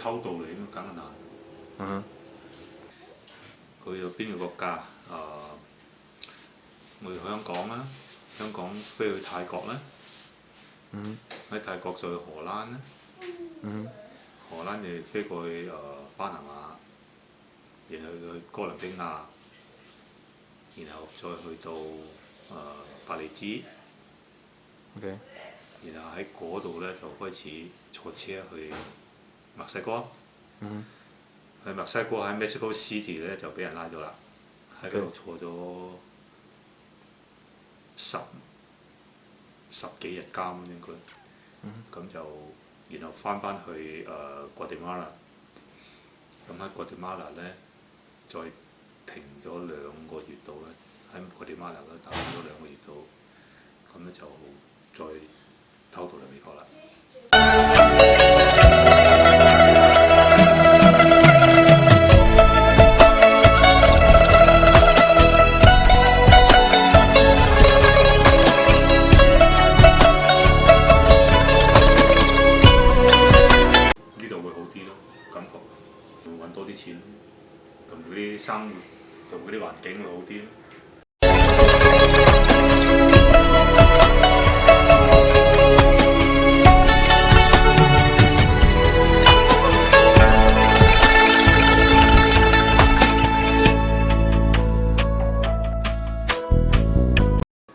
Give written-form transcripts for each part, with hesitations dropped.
偷渡嚟，咁梗係難。嗯去到邊個國家？我哋香港啦，香港飛去泰國啦，嗯喺泰國再去荷蘭啦，嗯荷蘭就飛過去巴拿馬，然後去哥倫比亞，然後再去到伯利茲， ，OK，然後喺嗰度咧就開始坐車去墨西哥。嗯去墨西哥喺 Mexico City 咧就俾人拉咗啦，喺嗰度坐咗十幾日監應該，咁就然後翻去Guatemala， 咁喺 Guatemala 咧再停咗2個月度咧，喺 Guatemala 嗰度打咗2個月度，咁咧就再偷渡嚟美國啦。揾多啲錢，同嗰啲生活，同嗰啲環境會好啲咯。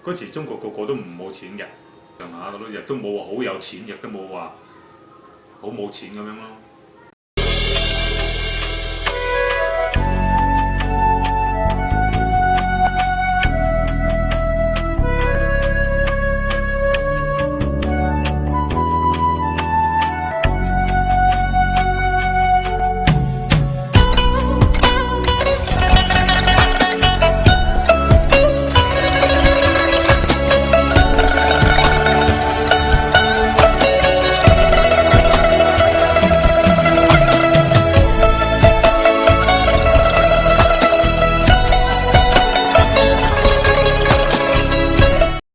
嗰時中國個個都唔冇錢嘅，上下嗰啲亦都冇話好有錢，亦都冇話好冇錢咁樣咯。